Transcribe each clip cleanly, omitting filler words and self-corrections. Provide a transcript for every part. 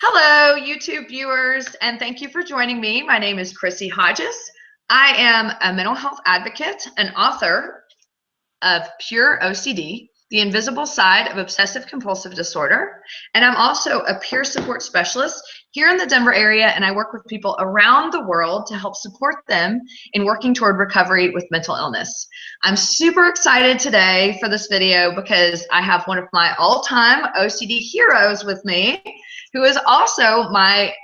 Hello, YouTube viewers, and thank you for joining me. My name is Chrissy Hodges. I am a mental health advocate and author of Pure OCD, The Invisible Side of Obsessive Compulsive Disorder. And I'm also a peer support specialist here in the Denver area, and I work with people around the world to help support them in working toward recovery with mental illness. I'm super excited today for this video because I have one of my all-time OCD heroes with me, who is also my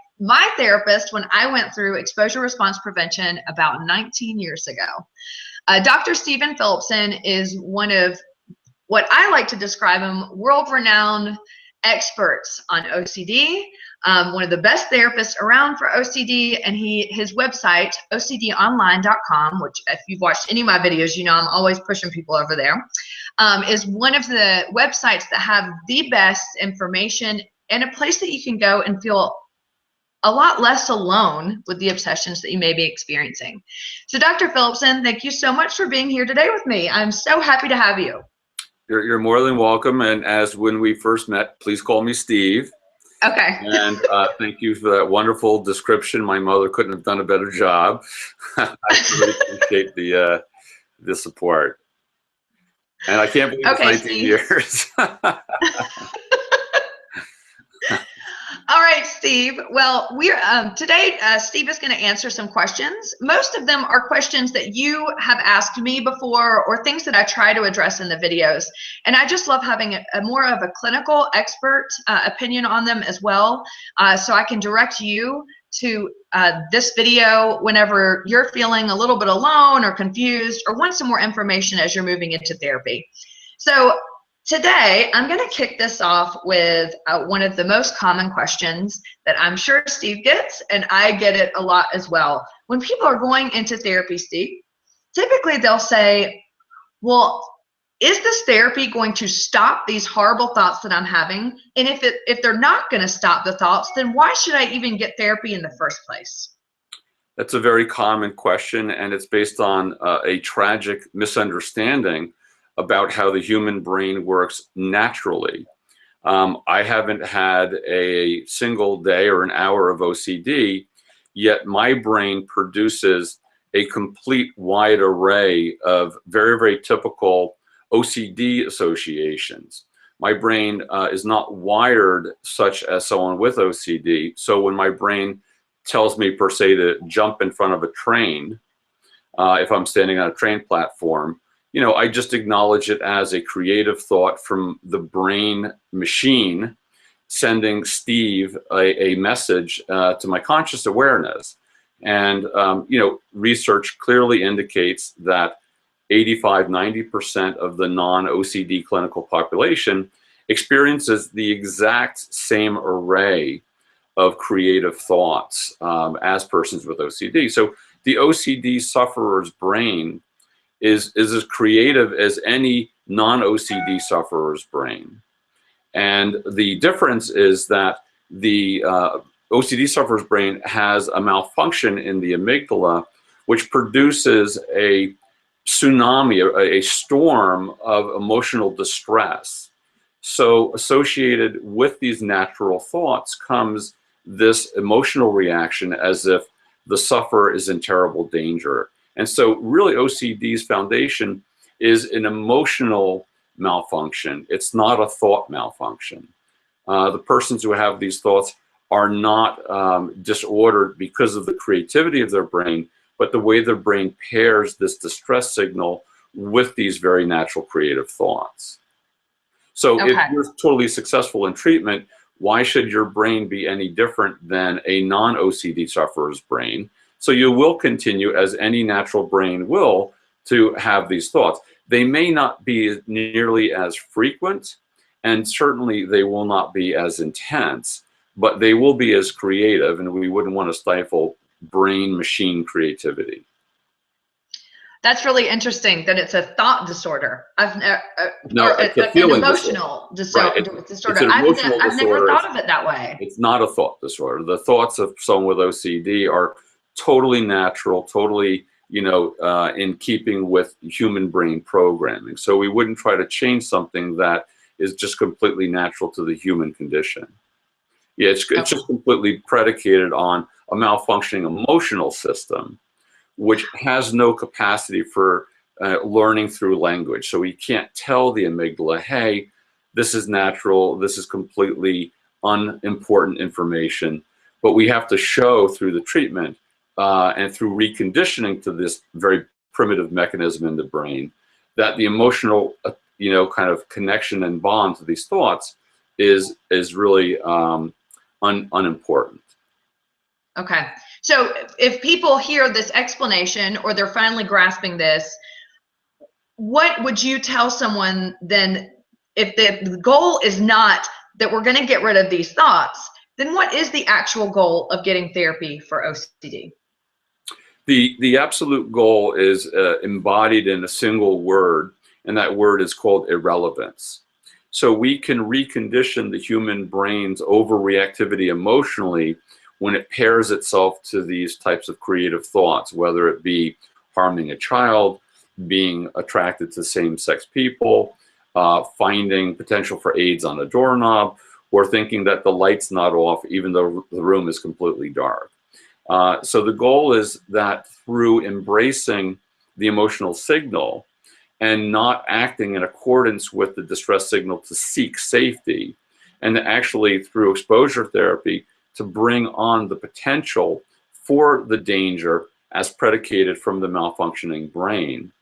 therapist when I went through exposure response prevention about 19 years ago. Dr. Stephen Phillipson is one of what I like to describe him, world-renowned experts on OCD, one of the best therapists around for OCD, and his website, OCDonline.com, which if you've watched any of my videos, you know I'm always pushing people over there, is one of the websites that have the best information and a place that you can go and feel a lot less alone with the obsessions that you may be experiencing. So Dr. Phillipson, thank you so much for being here today with me. I'm so happy to have you. You're more than welcome. And as when we first met, please call me Steve. Okay. And thank you for that wonderful description. My mother couldn't have done a better job. I really appreciate the support. And I can't believe it's 19 Steve. years. All right, Steve. Well, we're today, Steve is going to answer some questions. Most of them are questions that you have asked me before or things that I try to address in the videos. And I just love having a more of a clinical expert opinion on them as well. So I can direct you to this video whenever you're feeling a little bit alone or confused or want some more information as you're moving into therapy. So today, I'm going to kick this off with one of the most common questions that I'm sure Steve gets, and I get it a lot as well. When people are going into therapy, Steve, typically they'll say, well, is this therapy going to stop these horrible thoughts that I'm having? And if they're not going to stop the thoughts, then why should I even get therapy in the first place? That's a very common question, and it's based on a tragic misunderstanding about how the human brain works naturally. I haven't had a single day or an hour of OCD, yet my brain produces a complete wide array of very, very typical OCD associations. My brain is not wired such as someone with OCD, so when my brain tells me per se to jump in front of a train, if I'm standing on a train platform, you know, I just acknowledge it as a creative thought from the brain machine sending Steve a message to my conscious awareness. And, you know, research clearly indicates that 85–90% of the non-OCD clinical population experiences the exact same array of creative thoughts as persons with OCD. So the OCD sufferer's brain is as creative as any non-OCD sufferer's brain. And the difference is that the OCD sufferer's brain has a malfunction in the amygdala, which produces a tsunami, a storm of emotional distress. So associated with these natural thoughts comes this emotional reaction as if the sufferer is in terrible danger. And so really OCD's foundation is an emotional malfunction. It's not a thought malfunction. The persons who have these thoughts are not disordered because of the creativity of their brain, but the way their brain pairs this distress signal with these very natural creative thoughts. So if you're totally successful in treatment, why should your brain be any different than a non-OCD sufferer's brain? So you will continue, as any natural brain will, to have these thoughts. They may not be nearly as frequent, and certainly they will not be as intense, but they will be as creative, and we wouldn't want to stifle brain-machine creativity. That's really interesting that it's a thought disorder. No, it's a feeling emotional disorder. Right. Disorder. It's an emotional I've never thought of it that way. It's not a thought disorder. The thoughts of someone with OCD are totally natural, totally, you know, in keeping with human brain programming. So we wouldn't try to change something that is just completely natural to the human condition. Yeah, it's Okay. just completely predicated on a malfunctioning emotional system, which has no capacity for learning through language. So we can't tell the amygdala, hey, this is natural, this is completely unimportant information, but we have to show through the treatment and through reconditioning to this very primitive mechanism in the brain that the emotional, kind of connection and bond to these thoughts is really unimportant. Okay. So if people hear this explanation or they're finally grasping this, what would you tell someone then if the goal is not that we're going to get rid of these thoughts, then what is the actual goal of getting therapy for OCD? The absolute goal is embodied in a single word, and that word is called irrelevance. So we can recondition the human brain's overreactivity emotionally when it pairs itself to these types of creative thoughts, whether it be harming a child, being attracted to same-sex people, finding potential for AIDS on a doorknob, or thinking that the light's not off even though the room is completely dark. So the goal is that through embracing the emotional signal and not acting in accordance with the distress signal to seek safety, and actually through exposure therapy to bring on the potential for the danger as predicated from the malfunctioning brain.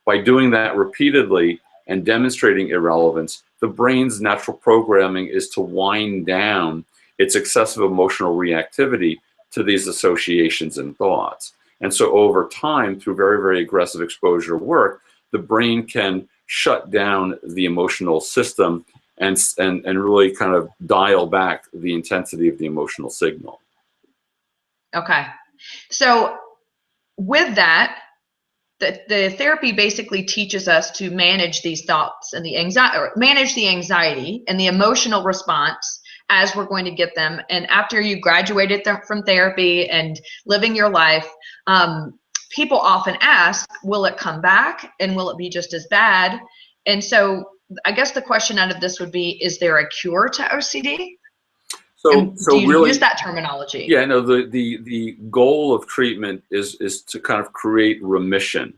By doing that repeatedly and demonstrating irrelevance, the brain's natural programming is to wind down its excessive emotional reactivity to these associations and thoughts. And so over time, through very, very aggressive exposure work, the brain can shut down the emotional system and really kind of dial back the intensity of the emotional signal. Okay. So with that, the therapy basically teaches us to manage these thoughts and the anxiety, or manage the anxiety and the emotional response as we're going to get them. And after you graduated from therapy and living your life, people often ask, will it come back and will it be just as bad? And so I guess the question out of this would be, is there a cure to OCD? So do you really use that terminology? Yeah, no, the goal of treatment is to kind of create remission.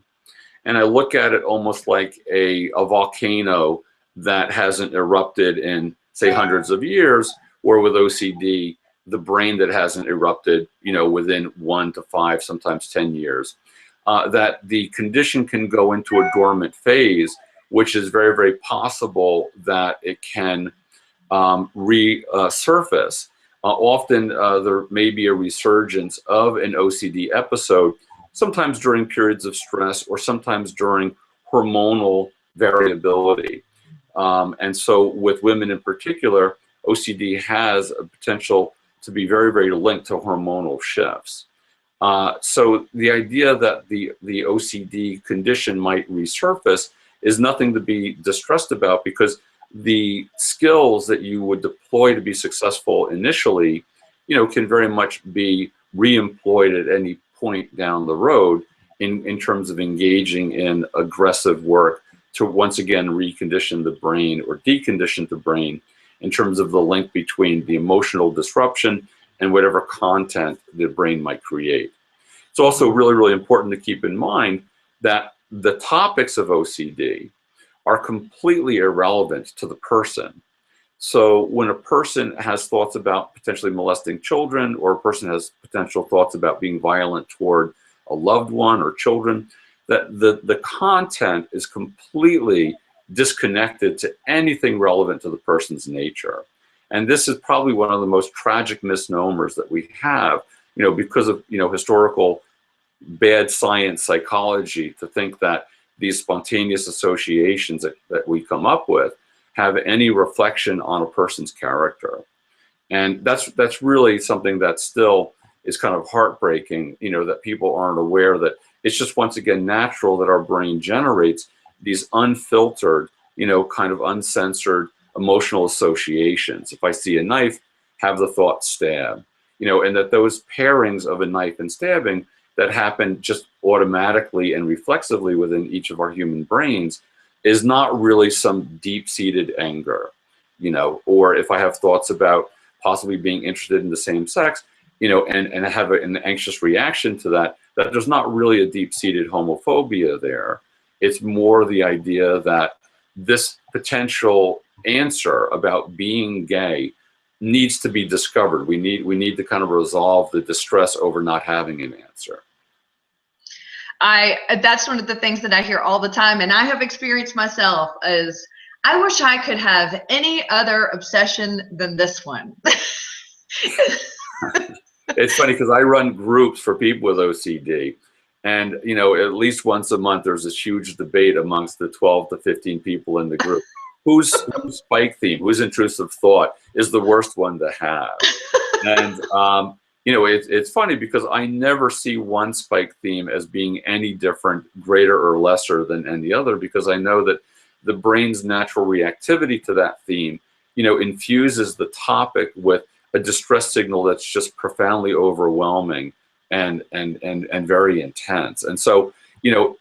And I look at it almost like a volcano that hasn't erupted in, say, hundreds of years, or with OCD, the brain that hasn't erupted, within 1 to 5, sometimes 10 years. That the condition can go into a dormant phase, which is very, very possible that it can resurface. Often there may be a resurgence of an OCD episode, sometimes during periods of stress or sometimes during hormonal variability. And so with women in particular, OCD has a potential to be very, very linked to hormonal shifts. So the idea that the OCD condition might resurface is nothing to be distressed about, because the skills that you would deploy to be successful initially, can very much be re-employed at any point down the road in terms of engaging in aggressive work to once again recondition the brain or decondition the brain in terms of the link between the emotional disruption and whatever content the brain might create. It's also really, really important to keep in mind that the topics of OCD are completely irrelevant to the person. So when a person has thoughts about potentially molesting children, or a person has potential thoughts about being violent toward a loved one or children, that the content is completely disconnected to anything relevant to the person's nature. And this is probably one of the most tragic misnomers that we have, because of, historical bad science psychology, to think that these spontaneous associations that we come up with have any reflection on a person's character. And that's really something that still is kind of heartbreaking, that people aren't aware that it's just, once again, natural that our brain generates these unfiltered, kind of uncensored emotional associations. If I see a knife, have the thought stab, and that those pairings of a knife and stabbing that happen just automatically and reflexively within each of our human brains is not really some deep-seated anger, or if I have thoughts about possibly being interested in the same sex, and have an anxious reaction to that, that there's not really a deep-seated homophobia there. It's more the idea that this potential answer about being gay needs to be discovered. We need to kind of resolve the distress over not having an answer. That's one of the things that I hear all the time, and I have experienced myself, is I wish I could have any other obsession than this one. It's funny because I run groups for people with OCD, and at least once a month there's this huge debate amongst the 12 to 15 people in the group. Whose spike theme, whose intrusive thought is the worst one to have? And it's funny because I never see one spike theme as being any different, greater or lesser than any other, because I know that the brain's natural reactivity to that theme, infuses the topic with a distress signal that's just profoundly overwhelming and very intense. And so,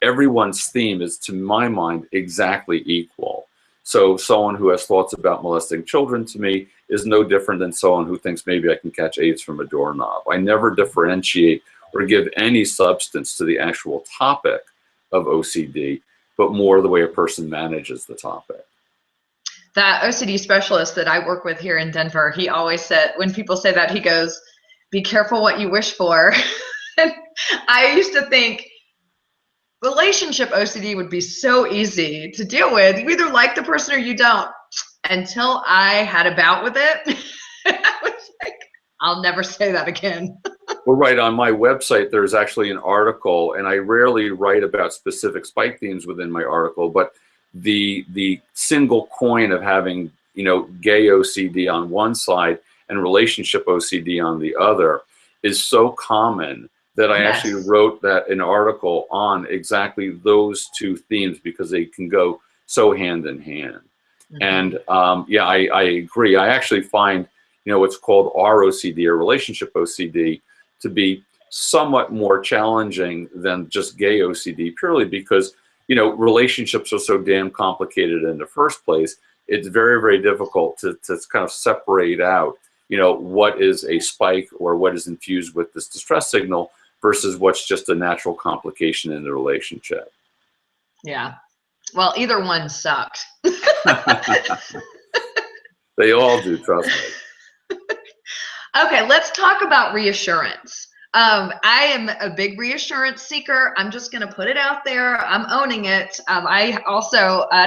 everyone's theme is, to my mind, exactly equal. So someone who has thoughts about molesting children, to me, is no different than someone who thinks maybe I can catch AIDS from a doorknob. I never differentiate or give any substance to the actual topic of OCD, but more the way a person manages the topic. That OCD specialist that I work with here in Denver, he always said, when people say that, he goes, "Be careful what you wish for." And I used to think relationship OCD would be so easy to deal with. You either like the person or you don't. Until I had a bout with it, I was like, I'll never say that again. Well, right, on my website, there's actually an article, and I rarely write about specific spike themes within my article, but the single coin of having, gay OCD on one side and relationship OCD on the other is so common that I Yes. actually wrote an article on exactly those two themes, because they can go so hand in hand. Mm-hmm. And yeah, I agree. I actually find, what's called ROCD, or relationship OCD, to be somewhat more challenging than just gay OCD, purely because, relationships are so damn complicated in the first place. It's very, very difficult to kind of separate out, what is a spike or what is infused with this distress signal versus what's just a natural complication in the relationship. Yeah. Well, either one sucks. They all do, trust me. Okay, let's talk about reassurance. I am a big reassurance seeker. I'm just going to put it out there. I'm owning it. I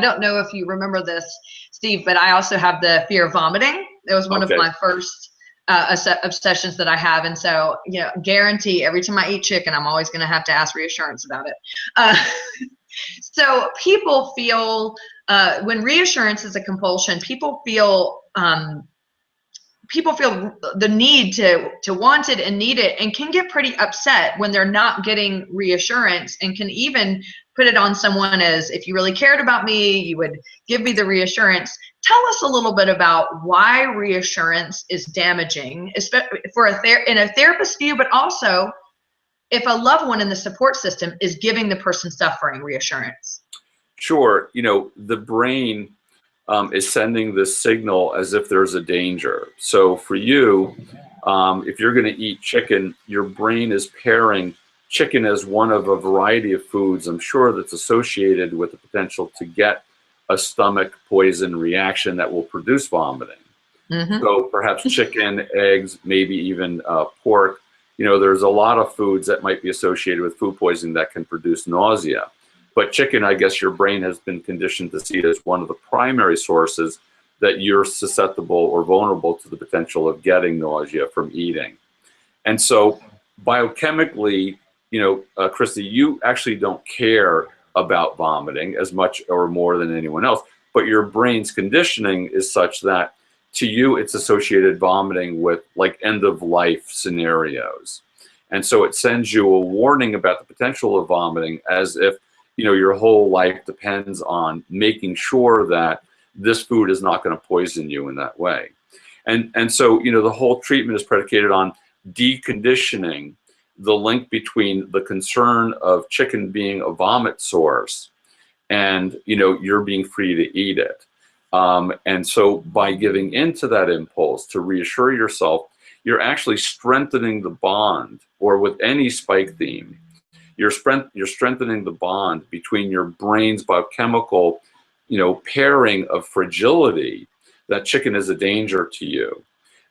don't know if you remember this, Steve, but I also have the fear of vomiting. It was one of my first obsessions that I have. And so, guarantee every time I eat chicken, I'm always going to have to ask reassurance about it. So people feel, when reassurance is a compulsion, people feel the need to want it and need it, and can get pretty upset when they're not getting reassurance, and can even put it on someone as, if you really cared about me, you would give me the reassurance. Tell us a little bit about why reassurance is damaging, especially for in a therapist view, but also if a loved one in the support system is giving the person suffering reassurance. Sure. The brain is sending this signal as if there's a danger. So for you, if you're going to eat chicken, your brain is pairing chicken as one of a variety of foods, I'm sure, that's associated with the potential to get a stomach poison reaction that will produce vomiting. Mm-hmm. So perhaps chicken, eggs, maybe even pork. There's a lot of foods that might be associated with food poisoning that can produce nausea. But chicken, I guess your brain has been conditioned to see it as one of the primary sources that you're susceptible or vulnerable to the potential of getting nausea from eating. And so biochemically, Christy, you actually don't care about vomiting as much or more than anyone else, but your brain's conditioning is such that to you, it's associated vomiting with like end of life scenarios. And so it sends you a warning about the potential of vomiting as if, your whole life depends on making sure that this food is not going to poison you in that way. And so, the whole treatment is predicated on deconditioning the link between the concern of chicken being a vomit source and, you're being free to eat it. And so by giving into that impulse to reassure yourself, you're actually strengthening the bond, or with any spike theme, you're strengthening the bond between your brain's biochemical, pairing of fragility, that chicken is a danger to you.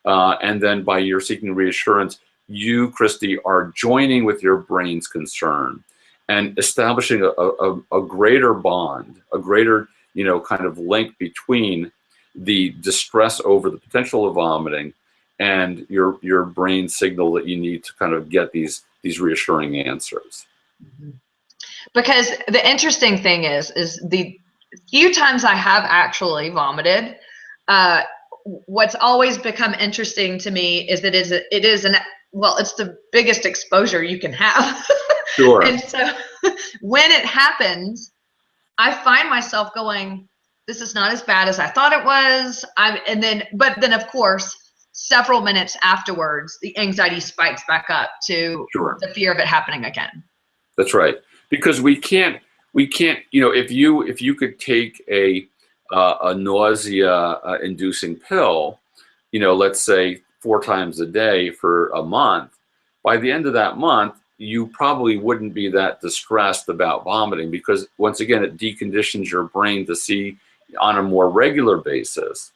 And then by your seeking reassurance, you, Christy, are joining with your brain's concern and establishing a greater bond, a greater, kind of link between the distress over the potential of vomiting and your brain signal that you need to kind of get these reassuring answers. Because the interesting thing is the few times I have actually vomited, what's always become interesting to me is that it's the biggest exposure you can have. Sure. And so when it happens, I find myself going, this is not as bad as I thought it was. But then of course, several minutes afterwards, the anxiety spikes back up to Sure. the fear of it happening again. That's right. Because we can't, if you could take a nausea inducing pill, let's say 4 times a day for a month, by the end of that month, you probably wouldn't be that distressed about vomiting, because once again, it deconditions your brain to see on a more regular basis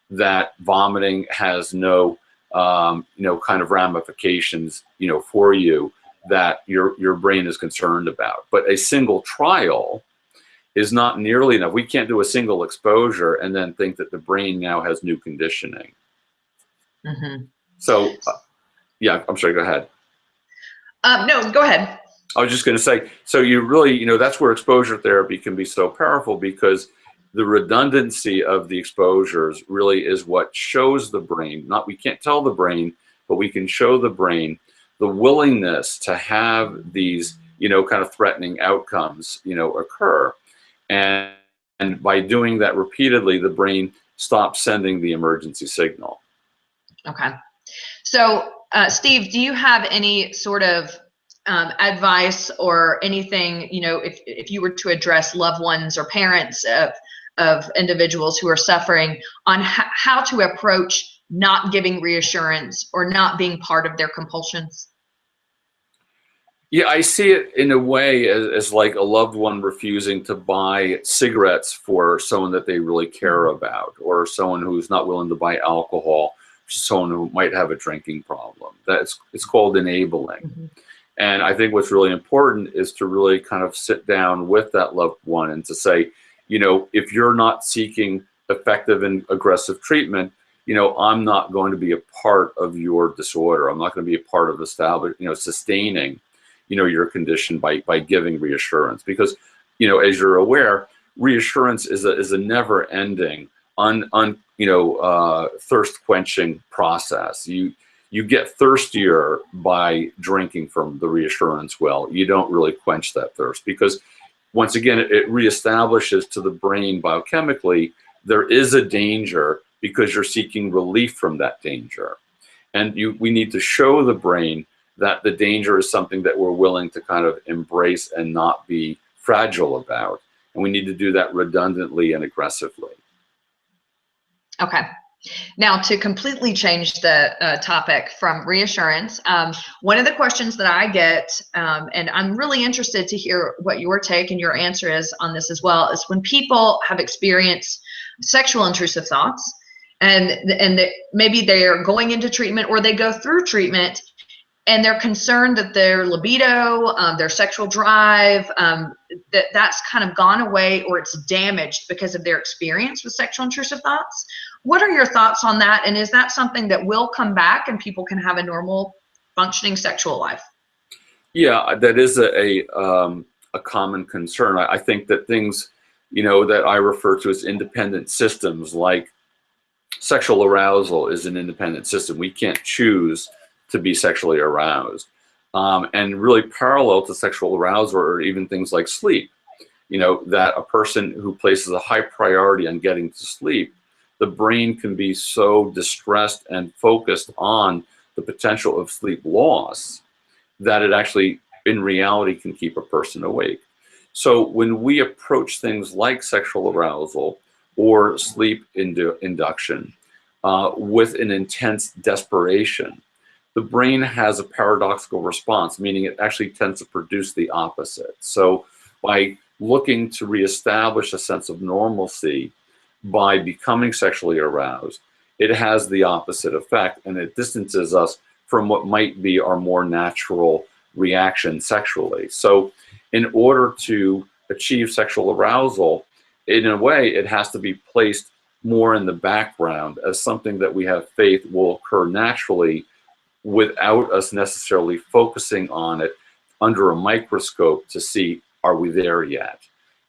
that vomiting has no, kind of ramifications, for you that your brain is concerned about. But a single trial is not nearly enough. We can't do a single exposure and then think that the brain now has new conditioning. Mm-hmm. So, yeah, I'm sorry, go ahead. No, go ahead. I was just going to say, so you really, that's where exposure therapy can be so powerful, because the redundancy of the exposures really is what shows the brain, we can't tell the brain, but we can show the brain the willingness to have these, kind of threatening outcomes, occur. And by doing that repeatedly, the brain stops sending the emergency signal. Okay. So, Steve, do you have any sort of advice or anything, if you were to address loved ones or parents of individuals who are suffering, on how to approach not giving reassurance or not being part of their compulsions? Yeah, I see it in a way as like a loved one refusing to buy cigarettes for someone that they really care about, or someone who's not willing to buy alcohol, someone who might have a drinking problem. It's called enabling. Mm-hmm. And I think what's really important is to really kind of sit down with that loved one and to say, if you're not seeking effective and aggressive treatment, I'm not going to be a part of your disorder. I'm not going to be a part of sustaining, your condition by giving reassurance. Because, as you're aware, reassurance is a never-ending, thirst quenching process. You get thirstier by drinking from the reassurance well. You don't really quench that thirst, because once again, it reestablishes to the brain biochemically there is a danger, because you're seeking relief from that danger. And we need to show the brain that the danger is something that we're willing to kind of embrace and not be fragile about. And we need to do that redundantly and aggressively. Okay. Now, to completely change the topic from reassurance, one of the questions that I get, and I'm really interested to hear what your take and your answer is on this as well, is when people have experienced sexual intrusive thoughts, and maybe they are going into treatment or they go through treatment, and they're concerned that their libido, their sexual drive, that's kind of gone away, or it's damaged because of their experience with sexual intrusive thoughts. What are your thoughts on that? And is that something that will come back and people can have a normal functioning sexual life? Yeah, that is a common concern. I think that things, that I refer to as independent systems, like sexual arousal is an independent system. We can't choose to be sexually aroused. And really parallel to sexual arousal are even things like sleep. That a person who places a high priority on getting to sleep, the brain can be so distressed and focused on the potential of sleep loss that it actually, in reality, can keep a person awake. So when we approach things like sexual arousal or sleep induction with an intense desperation, the brain has a paradoxical response, meaning it actually tends to produce the opposite. So by looking to reestablish a sense of normalcy by becoming sexually aroused, it has the opposite effect, and it distances us from what might be our more natural reaction sexually. So in order to achieve sexual arousal, in a way, it has to be placed more in the background as something that we have faith will occur naturally without us necessarily focusing on it under a microscope to see, are we there yet?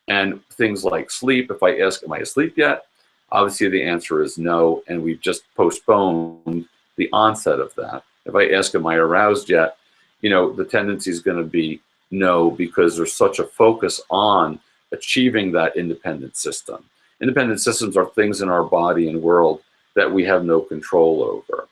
And things like sleep, if I ask, am I asleep yet? Obviously the answer is no, and we've just postponed the onset of that. If I ask, am I aroused yet? The tendency is going to be no, because there's such a focus on achieving that independent system. Independent systems are things in our body and world that we have no control over.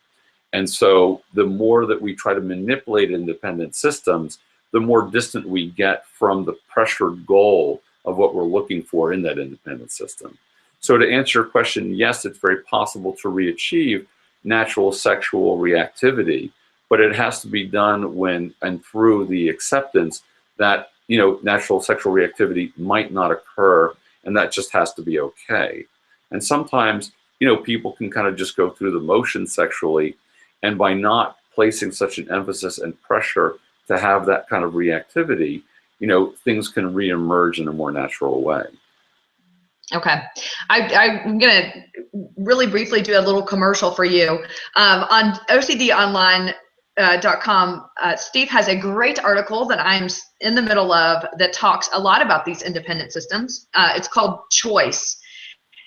And so the more that we try to manipulate independent systems, the more distant we get from the pressured goal of what we're looking for in that independent system. So to answer your question, yes, it's very possible to re-achieve natural sexual reactivity, but it has to be done when and through the acceptance that natural sexual reactivity might not occur, and that just has to be okay. And sometimes people can kind of just go through the motions sexually, and by not placing such an emphasis and pressure to have that kind of reactivity, things can reemerge in a more natural way. Okay, I'm going to really briefly do a little commercial for you. On OCD Online, .com, Steve has a great article that I'm in the middle of that talks a lot about these independent systems. It's called Choice.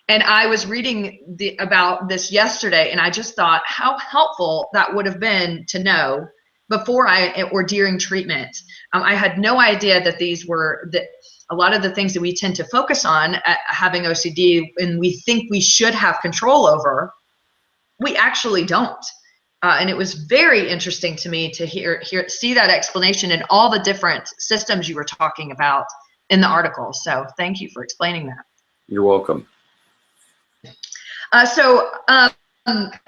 And I was reading about this yesterday, and I just thought how helpful that would have been to know before or during treatment. I had no idea that these were a lot of the things that we tend to focus on having OCD and we think we should have control over, we actually don't. And it was very interesting to me to see that explanation and all the different systems you were talking about in the article. So thank you for explaining that. You're welcome.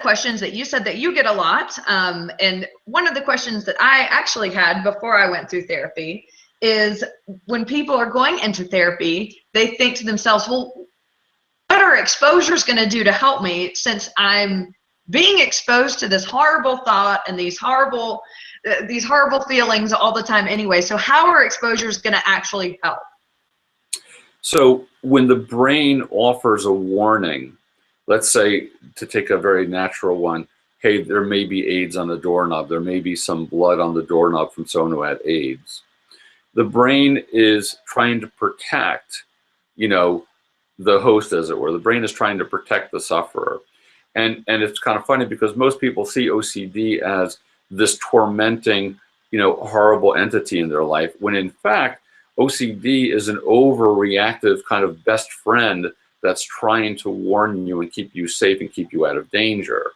Questions that you said that you get a lot. And one of the questions that I actually had before I went through therapy is when people are going into therapy, they think to themselves, well, what are exposures going to do to help me since I'm being exposed to this horrible thought and these horrible feelings all the time anyway? So how are exposures going to actually help? So when the brain offers a warning, let's say, to take a very natural one, hey, there may be AIDS on the doorknob, there may be some blood on the doorknob from someone who had AIDS. The brain is trying to protect, the host, as it were. The brain is trying to protect the sufferer. And it's kind of funny because most people see OCD as this tormenting, horrible entity in their life, when in fact, OCD is an overreactive kind of best friend that's trying to warn you and keep you safe and keep you out of danger.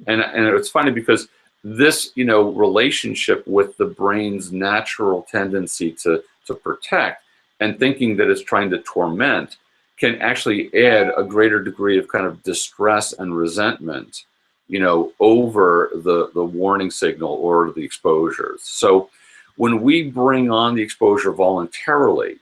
And it's funny because this, relationship with the brain's natural tendency to protect and thinking that it's trying to torment can actually add a greater degree of kind of distress and resentment, over the warning signal or the exposures. So when we bring on the exposure voluntarily,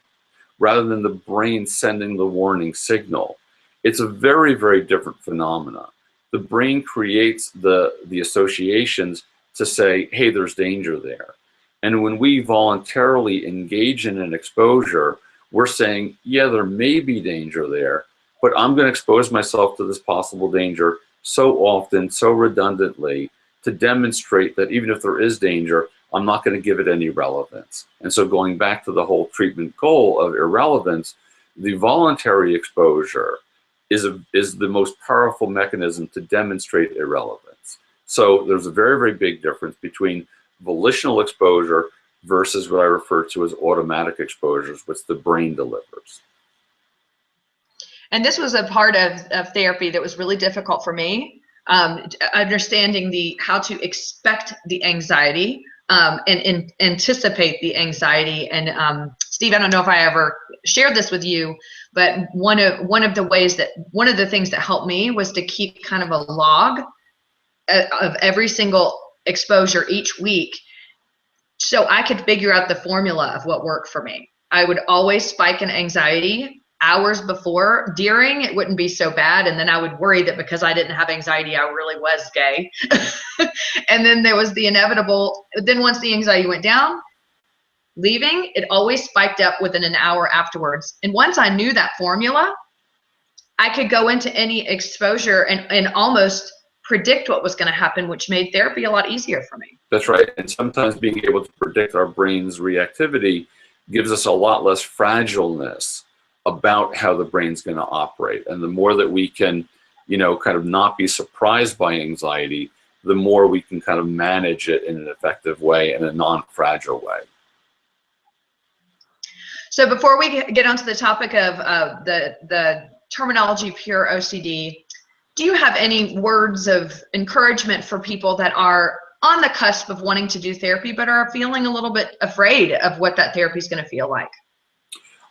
rather than the brain sending the warning signal, it's a very, very different phenomena. The brain creates the associations to say, hey, there's danger there. And when we voluntarily engage in an exposure, we're saying, yeah, there may be danger there, but I'm going to expose myself to this possible danger so often, so redundantly, to demonstrate that even if there is danger, I'm not going to give it any relevance. And so going back to the whole treatment goal of irrelevance, the voluntary exposure is the most powerful mechanism to demonstrate irrelevance. So there's a very, very big difference between volitional exposure versus what I refer to as automatic exposures, which the brain delivers. And this was a part of therapy that was really difficult for me, understanding how to expect the anxiety and anticipate the anxiety. And Steve, I don't know if I ever shared this with you, but one of the things that helped me was to keep kind of a log of every single exposure each week, so I could figure out the formula of what worked for me. I would always spike in anxiety hours before. During, it wouldn't be so bad, and then I would worry that because I didn't have anxiety, I really was gay. And then there was the inevitable, then once the anxiety went down, leaving, it always spiked up within an hour afterwards. And once I knew that formula, I could go into any exposure and almost predict what was going to happen, which made therapy a lot easier for me. That's right. And sometimes being able to predict our brain's reactivity gives us a lot less fragileness about how the brain's going to operate. And the more that we can, kind of not be surprised by anxiety, the more we can kind of manage it in an effective way, in a non-fragile way. So before we get onto the topic of the terminology Pure OCD, do you have any words of encouragement for people that are on the cusp of wanting to do therapy but are feeling a little bit afraid of what that therapy is going to feel like?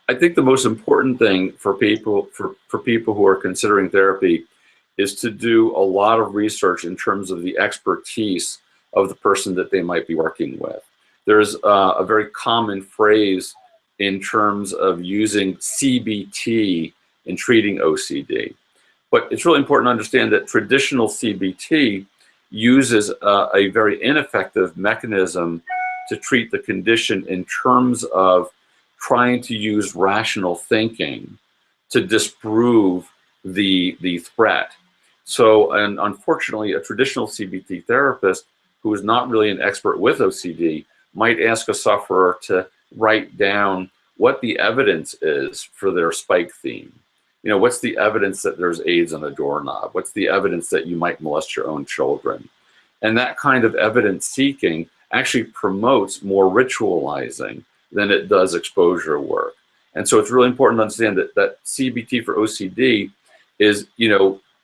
I think the most important thing for people who are considering therapy is to do a lot of research in terms of the expertise of the person that they might be working with. There's a very common phrase in terms of using CBT in treating OCD. But it's really important to understand that traditional CBT uses a very ineffective mechanism to treat the condition in terms of trying to use rational thinking to disprove the threat. So, and unfortunately, a traditional CBT therapist who is not really an expert with OCD might ask a sufferer to write down what the evidence is for their spike theme. What's the evidence that there's AIDS on a doorknob? What's the evidence that you might molest your own children? And that kind of evidence seeking actually promotes more ritualizing than it does exposure work. And so it's really important to understand that CBT for OCD is,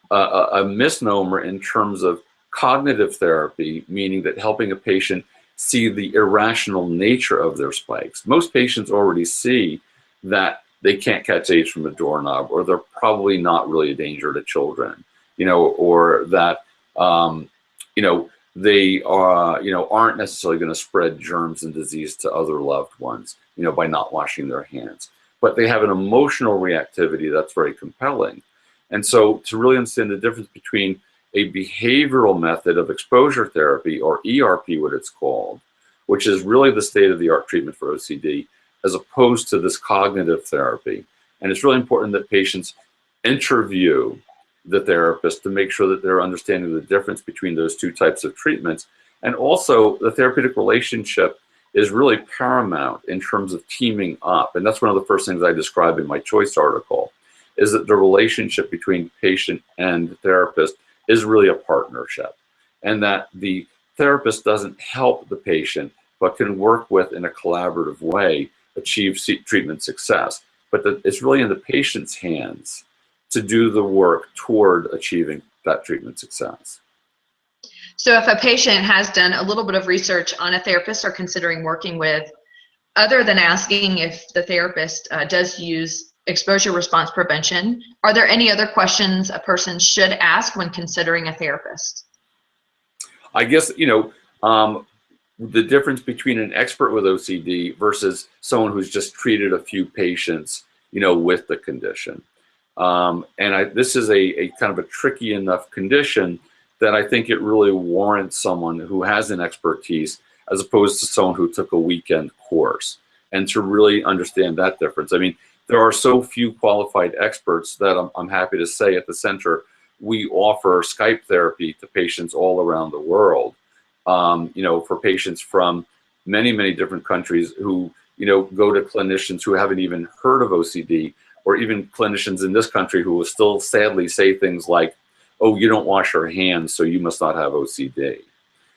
a misnomer in terms of cognitive therapy, meaning that helping a patient see the irrational nature of their spikes. Most patients already see that they can't catch AIDS from a doorknob, or they're probably not really a danger to children, or that, they are, aren't necessarily going to spread germs and disease to other loved ones, by not washing their hands. But they have an emotional reactivity that's very compelling. And so to really understand the difference between a behavioral method of exposure therapy, or ERP, what it's called, which is really the state-of-the-art treatment for OCD, as opposed to this cognitive therapy. And it's really important that patients interview the therapist to make sure that they're understanding the difference between those two types of treatments. And also, the therapeutic relationship is really paramount in terms of teaming up. And that's one of the first things I describe in my Choice article, is that the relationship between patient and therapist is really a partnership. And that the therapist doesn't help the patient, but can work with, in a collaborative way, achieve treatment success. But it's really in the patient's hands to do the work toward achieving that treatment success. So if a patient has done a little bit of research on a therapist or considering working with, other than asking if the therapist does use exposure response prevention, are there any other questions a person should ask when considering a therapist? I guess, the difference between an expert with OCD versus someone who's just treated a few patients, with the condition. This is a kind of a tricky enough condition that I think it really warrants someone who has an expertise as opposed to someone who took a weekend course, and to really understand that difference. I mean, there are so few qualified experts that I'm happy to say at the center, we offer Skype therapy to patients all around the world. For patients from many, many different countries who, go to clinicians who haven't even heard of OCD, or even clinicians in this country who will still sadly say things like, oh, you don't wash your hands, so you must not have OCD.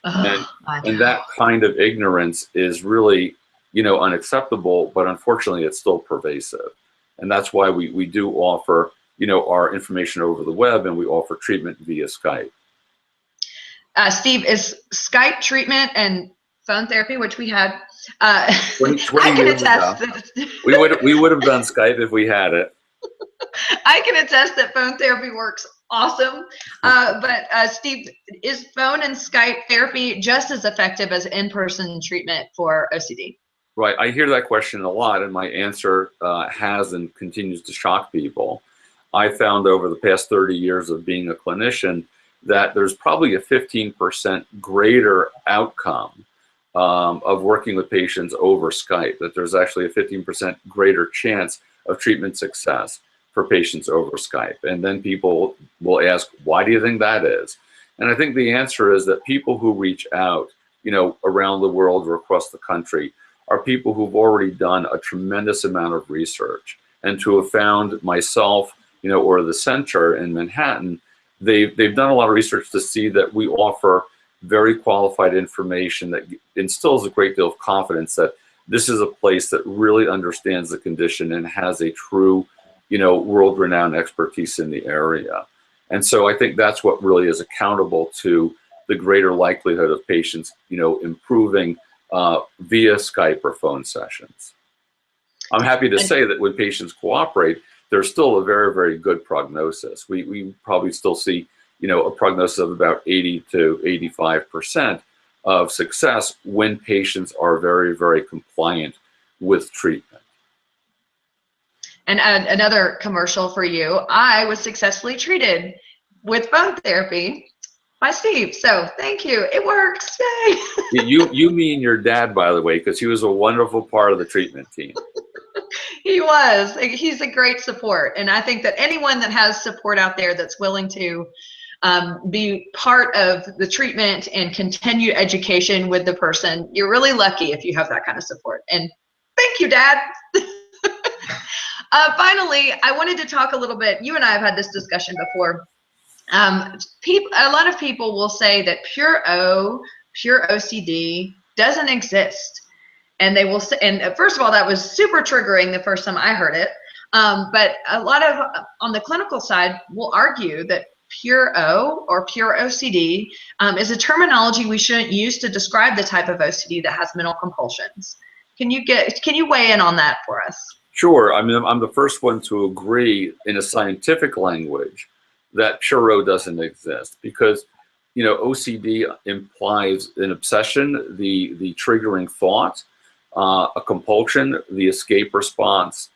And that kind of ignorance is really, unacceptable, but unfortunately it's still pervasive. And that's why we do offer, our information over the web, and we offer treatment via Skype. Steve, is Skype treatment and phone therapy, which we had. 20 I can years attest ago. that We would have done Skype if we had it. I can attest that phone therapy works awesome. But Steve, is phone and Skype therapy just as effective as in-person treatment for OCD? Right. I hear that question a lot, and my answer has and continues to shock people. I found over the past 30 years of being a clinician that there's probably a 15% greater outcome of working with patients over Skype, that there's actually a 15% greater chance of treatment success for patients over Skype. And then people will ask, why do you think that is? And I think the answer is that people who reach out, around the world or across the country are people who've already done a tremendous amount of research. And to have found myself, or the center in Manhattan, they've done a lot of research to see that we offer very qualified information that instills a great deal of confidence that this is a place that really understands the condition and has a true, world-renowned expertise in the area. And so I think that's what really is accountable to the greater likelihood of patients, improving via Skype or phone sessions. I'm happy to say that when patients cooperate, there's still a very, very good prognosis. We probably still see, a prognosis of about 80 to 85% of success when patients are very, very compliant with treatment. And another commercial for you, I was successfully treated with phone therapy by Steve. So thank you. It works. Yay. You mean your dad, by the way, because he was a wonderful part of the treatment team. He was. He's a great support. And I think that anyone that has support out there that's willing to be part of the treatment and continued education with the person, you're really lucky if you have that kind of support. And thank you, Dad. Finally, I wanted to talk a little bit. You and I have had this discussion before. A lot of people will say that pure OCD doesn't exist. And they will say, and first of all, that was super triggering the first time I heard it. But a lot of, on the clinical side, will argue that pure O or pure OCD is a terminology we shouldn't use to describe the type of OCD that has mental compulsions. Can you weigh in on that for us? Sure. I mean, I'm the first one to agree in a scientific language that pure O doesn't exist, because OCD implies an obsession, the triggering thought, a compulsion, the escape response,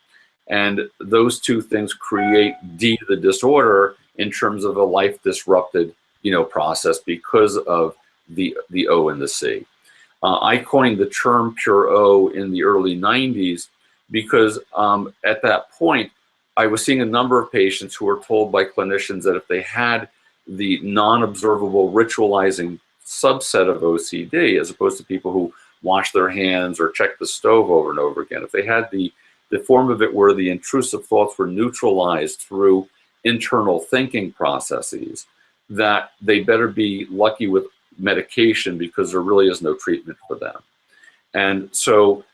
and those two things create the disorder in terms of a life disrupted process because of the O and the C. I coined the term pure O in the early 90s because at that point I was seeing a number of patients who were told by clinicians that if they had the non-observable ritualizing subset of OCD, as opposed to people who wash their hands or check the stove over and over again, if they had the form of it where the intrusive thoughts were neutralized through internal thinking processes, that they better be lucky with medication because there really is no treatment for them. And so,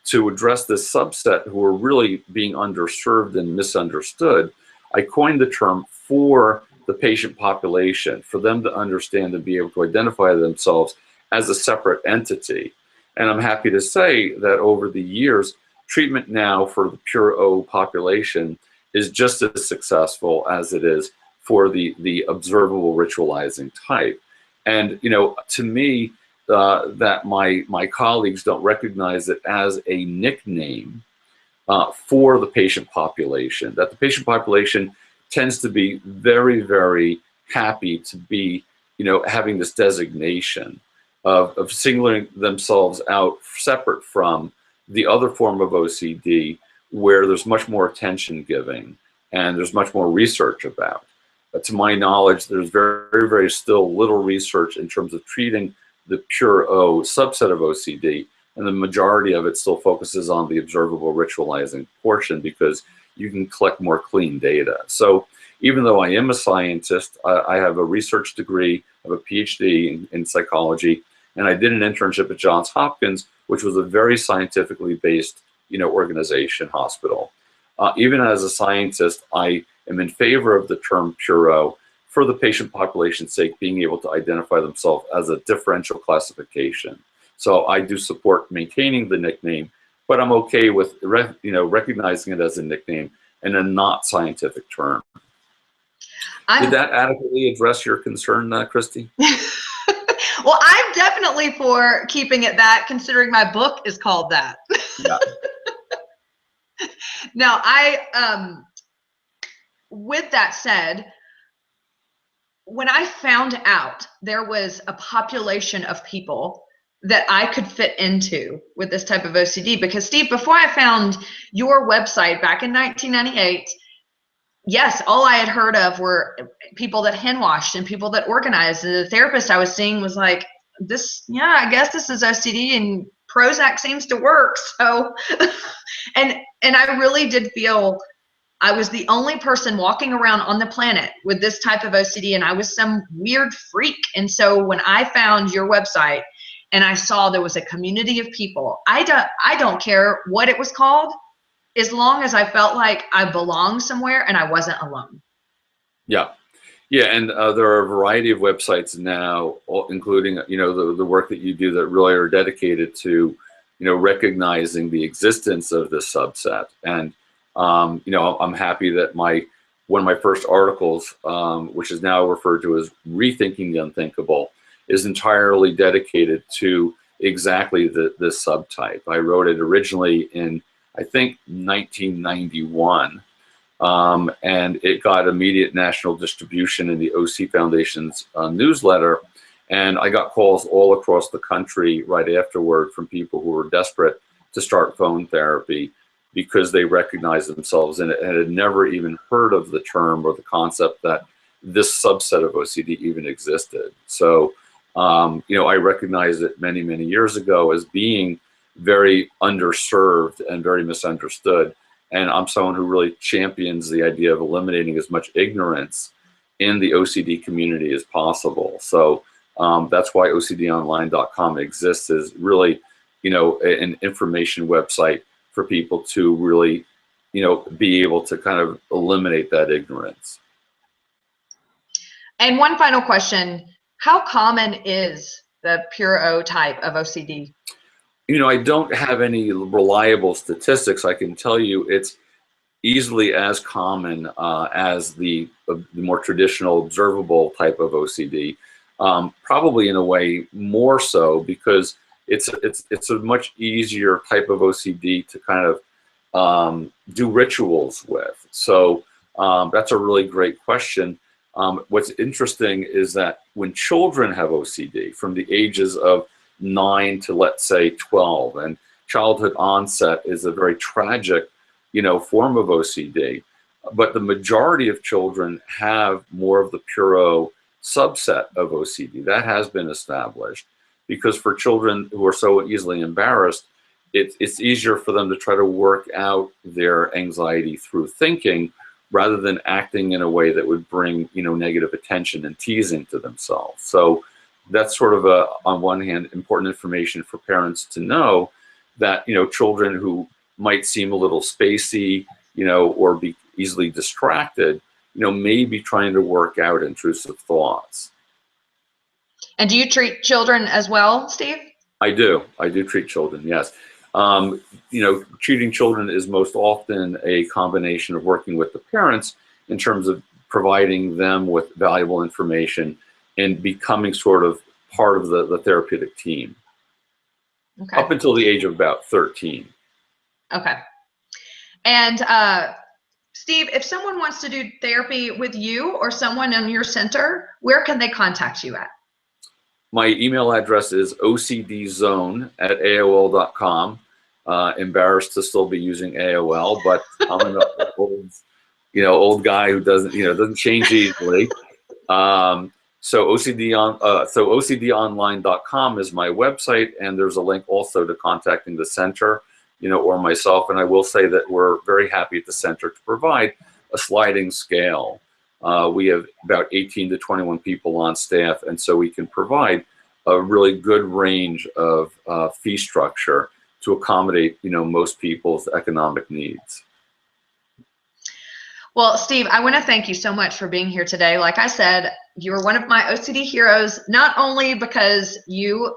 to address this subset who are really being underserved and misunderstood, I coined the term for the patient population, for them to understand and be able to identify themselves as a separate entity. And I'm happy to say that over the years, treatment now for the pure O population is just as successful as it is for the observable ritualizing type. And to me, that my colleagues don't recognize it as a nickname for the patient population, that the patient population tends to be very, very happy to be, having this designation of singling themselves out separate from the other form of OCD, where there's much more attention giving and there's much more research about. To my knowledge, there's very, very still little research in terms of treating the pure O subset of OCD, and the majority of it still focuses on the observable ritualizing portion because you can collect more clean data. So even though I am a scientist, I have a research degree, I have a PhD in psychology, and I did an internship at Johns Hopkins, which was a very scientifically based, organization, hospital. Even as a scientist, I am in favor of the term pure O for the patient population's sake, being able to identify themselves as a differential classification. So I do support maintaining the nickname, but I'm okay with recognizing it as a nickname and a not scientific term. Did that adequately address your concern, Christy? Well, I'm definitely for keeping it that, considering my book is called that. Yeah. Now, with that said, when I found out there was a population of people that I could fit into with this type of OCD, because Steve, before I found your website back in 1998, yes, all I had heard of were people that hand washed and people that organized. And the therapist I was seeing was like, this, yeah, I guess this is OCD and Prozac seems to work. So, and I really did feel I was the only person walking around on the planet with this type of OCD, and I was some weird freak. And so when I found your website and I saw there was a community of people, I don't care what it was called, as long as I felt like I belonged somewhere and I wasn't alone. Yeah. Yeah, and there are a variety of websites now, including the work that you do that really are dedicated to recognizing the existence of this subset. And I'm happy that one of my first articles, which is now referred to as Rethinking the Unthinkable, is entirely dedicated to exactly this subtype. I wrote it originally in, I think, 1991. And it got immediate national distribution in the OC Foundation's newsletter. And I got calls all across the country right afterward from people who were desperate to start phone therapy because they recognized themselves in it and had never even heard of the term or the concept that this subset of OCD even existed. So, I recognized it many, many years ago as being very underserved and very misunderstood. And I'm someone who really champions the idea of eliminating as much ignorance in the OCD community as possible. So that's why OCDonline.com exists, is really, an information website for people to really, be able to kind of eliminate that ignorance. And one final question, how common is the Pure O type of OCD? I don't have any reliable statistics. I can tell you it's easily as common as the more traditional observable type of OCD. Probably in a way more so because it's a much easier type of OCD to kind of do rituals with. So that's a really great question. What's interesting is that when children have OCD from the ages of 9 to, let's say, 12, and childhood onset is a very tragic, form of OCD, but the majority of children have more of the Puro subset of OCD. That has been established because for children who are so easily embarrassed, it's easier for them to try to work out their anxiety through thinking rather than acting in a way that would bring, negative attention and teasing to themselves. So that's sort of on one hand, important information for parents to know that, children who might seem a little spacey, or be easily distracted, may be trying to work out intrusive thoughts. And do you treat children as well, Steve? I do treat children, yes. Treating children is most often a combination of working with the parents in terms of providing them with valuable information and becoming sort of part of the therapeutic team. Okay. Up until the age of about 13. Okay. And Steve, if someone wants to do therapy with you or someone in your center, where can they contact you at? My email address is ocdzone@aol.com. Embarrassed to still be using AOL, but I'm an old guy who doesn't change easily. So OCDonline.com is my website, and there's a link also to contacting the center, or myself. And I will say that we're very happy at the center to provide a sliding scale. We have about 18 to 21 people on staff, and so we can provide a really good range of fee structure to accommodate, most people's economic needs. Well, Steve, I want to thank you so much for being here today. Like I said, you're one of my OCD heroes, not only because you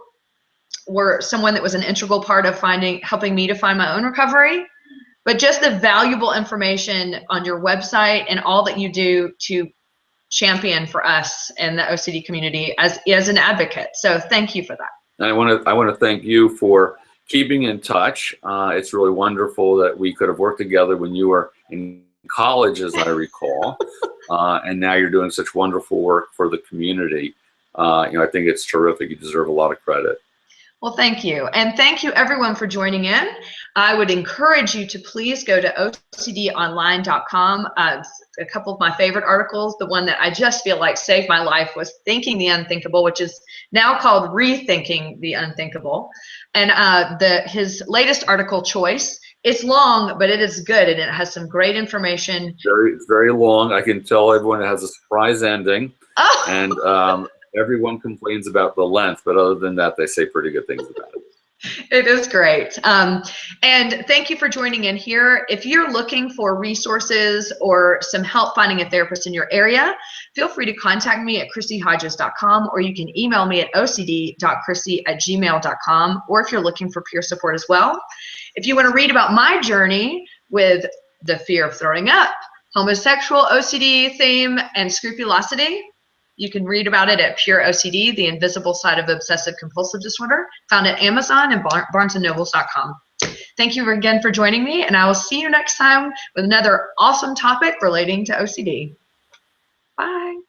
were someone that was an integral part of helping me to find my own recovery, but just the valuable information on your website and all that you do to champion for us in the OCD community as an advocate. So thank you for that. And I want to thank you for keeping in touch. It's really wonderful that we could have worked together when you were in college, as I recall, and now you're doing such wonderful work for the community. I think it's terrific. You deserve a lot of credit. Well, thank you. And thank you everyone for joining in. I would encourage you to please go to OCDonline.com. A couple of my favorite articles, the one that I just feel like saved my life was Thinking the Unthinkable, which is now called Rethinking the Unthinkable. And his latest article, Choice, it's long, but it is good, and it has some great information. Very, very long. I can tell everyone it has a surprise ending. Oh. And everyone complains about the length, but other than that, they say pretty good things about it. It is great. And thank you for joining in here. If you're looking for resources or some help finding a therapist in your area, feel free to contact me at chrissyhodges.com, or you can email me at ocd.chrissy@gmail.com, or if you're looking for peer support as well. If you want to read about my journey with the fear of throwing up, homosexual OCD theme, and scrupulosity, you can read about it at Pure OCD, The Invisible Side of Obsessive Compulsive Disorder, found at Amazon and barnesandnobles.com. Thank you again for joining me, and I will see you next time with another awesome topic relating to OCD. Bye.